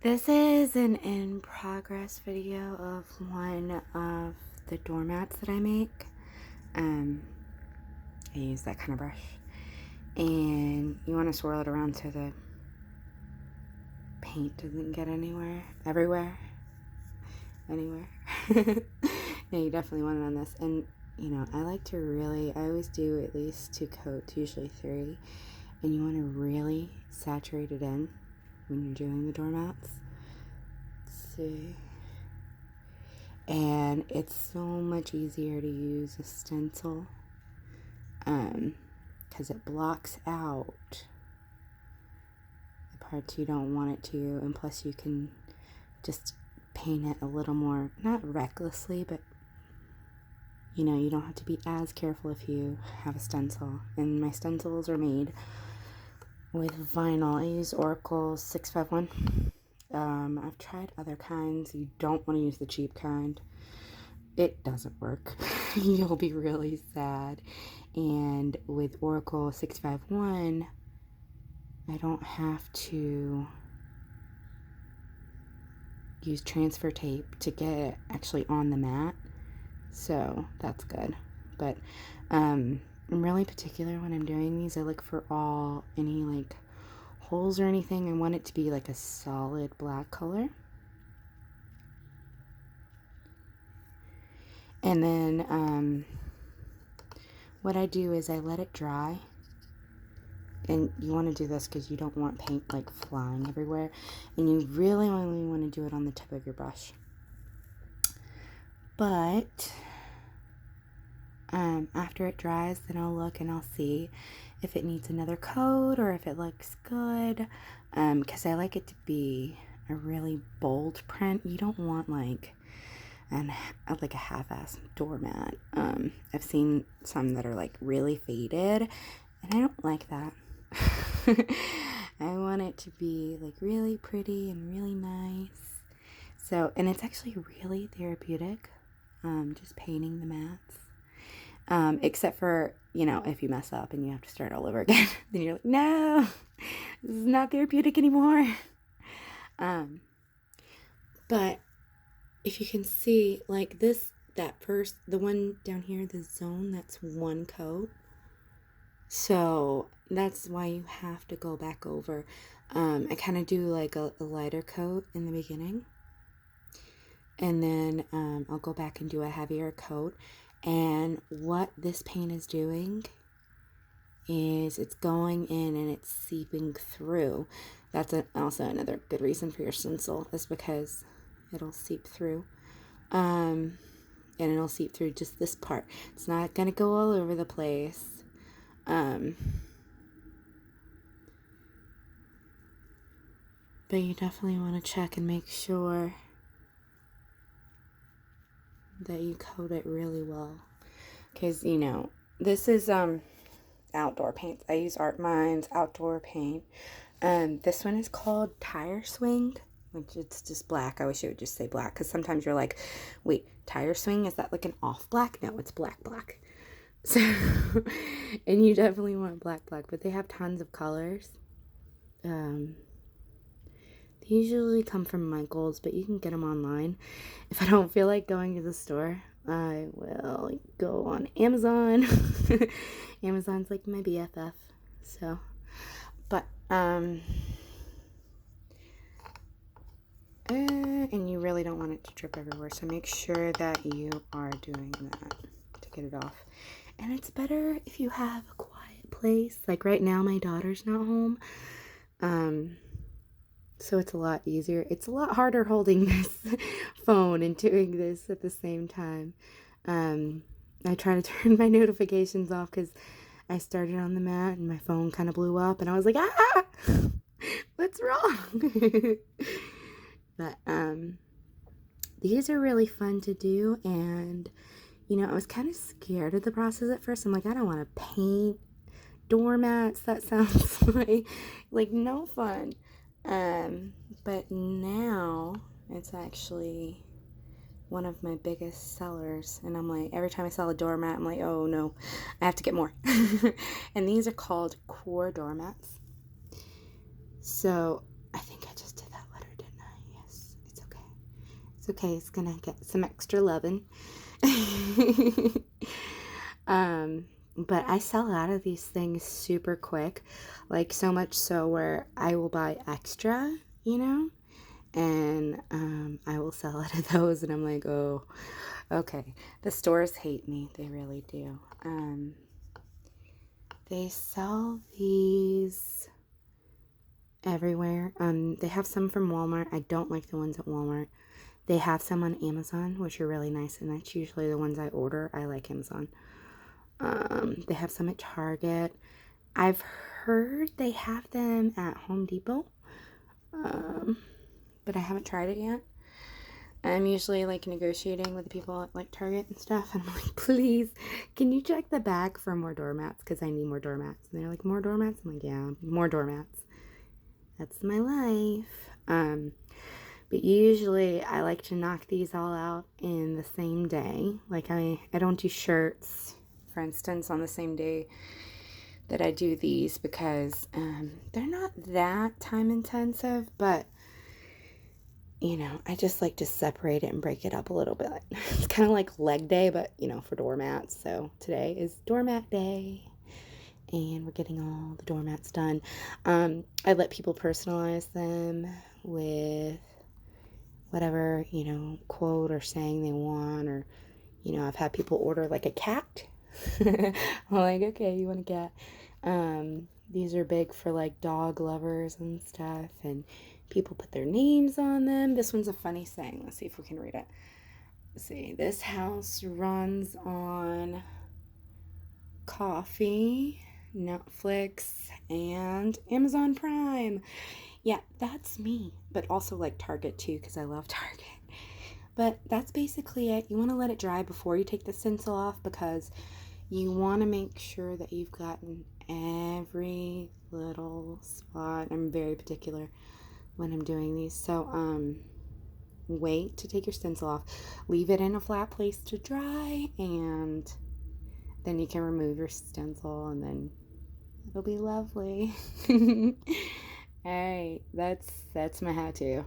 This is an in-progress video of one of the doormats that I make. I use that kind of brush. And you want to swirl it around so the paint doesn't get everywhere. No, you definitely want it on this. And, I like to I always do at least 2 coats, usually 3. And you want to really saturate it in when you're doing the doormats. Let's see. And it's so much easier to use a stencil because it blocks out the parts you don't want it to, and plus you can just paint it a little more, not recklessly, but you don't have to be as careful if you have a stencil. And my stencils are made with vinyl. I use Oracle 651. I've tried other kinds. You don't want to use the cheap kind. It doesn't work. You'll be really sad. And with Oracle 651, I don't have to use transfer tape to get it actually on the mat. So that's good. But I'm really particular when I'm doing these. I look for any holes or anything. I want it to be like a solid black color. And then what I do is I let it dry. And you want to do this because you don't want paint flying everywhere. And you really only want to do it on the tip of your brush. But after it dries, then I'll look and I'll see if it needs another coat or if it looks good. Because I like it to be a really bold print. You don't want like a half-ass doormat. I've seen some that are really faded, and I don't like that. I want it to be really pretty and really nice. So, and it's actually really therapeutic, just painting the mats. Except for, if you mess up and you have to start all over again, then you're like, no, this is not therapeutic anymore. But if you can see, the one down here, the zone, that's 1 coat. So that's why you have to go back over. I kind of do a lighter coat in the beginning. And then I'll go back and do a heavier coat. And what this paint is doing is it's going in and it's seeping through. That's also another good reason for your stencil, is because it'll seep through. And it'll seep through just this part. It's not going to go all over the place. But you definitely want to check and make sure that you coat it really well, because this is outdoor paint. I use Art Mine's outdoor paint. This one is called Tire Swing, which it's just black. I wish it would just say black, because sometimes you're like, wait, Tire Swing, is that an off black? No, it's black. So and you definitely want black, but they have tons of colors. They usually come from Michael's, but you can get them online. If I don't feel like going to the store, I will go on Amazon. Amazon's my BFF. So, but, and you really don't want it to drip everywhere. So make sure that you are doing that to get it off. And it's better if you have a quiet place. Right now, my daughter's not home. So it's a lot easier. It's a lot harder holding this phone and doing this at the same time. I try to turn my notifications off because I started on the mat and my phone kind of blew up and I was like, what's wrong? But these are really fun to do, and I was kind of scared of the process at first. I'm like, I don't want to paint doormats. That sounds like no fun. But now it's actually one of my biggest sellers, and I'm like, every time I sell a doormat, I'm like, oh no, I have to get more. And these are called core doormats. So I think I just did that letter, didn't I? It's okay. It's gonna get some extra loving. But I sell out of these things super quick, like so much so where I will buy extra, and I will sell out of those, and I'm like, oh, okay. The stores hate me. They really do. They sell these everywhere. They have some from Walmart. I don't like the ones at Walmart. They have some on Amazon, which are really nice, and that's usually the ones I order. I like Amazon. They have some at Target. I've heard they have them at Home Depot, but I haven't tried it yet. I'm usually like negotiating with the people at like Target and stuff, and I'm like, please, can you check the back for more doormats? Because I need more doormats. And they're like, more doormats? I'm like, yeah, more doormats. That's my life. But usually I like to knock these all out in the same day. Like I don't do shirts, for instance, on the same day that I do these because they're not that time intensive, but I just like to separate it and break it up a little bit. It's kind of like leg day, but for doormats. So today is doormat day, and we're getting all the doormats done. I let people personalize them with whatever, quote or saying they want, or, I've had people order like a cat. I'm like, okay, you want a cat? These are big for like dog lovers and stuff, and people put their names on them. This one's a funny saying. Let's see if we can read it. Let's see. This house runs on coffee, Netflix, and Amazon Prime. Yeah, that's me. But also like Target too, because I love Target. But that's basically it. You want to let it dry before you take the stencil off, because you want to make sure that you've gotten every little spot. I'm very particular when I'm doing these. So wait to take your stencil off. Leave it in a flat place to dry, and then you can remove your stencil, and then it'll be lovely. All right, that's my how-to.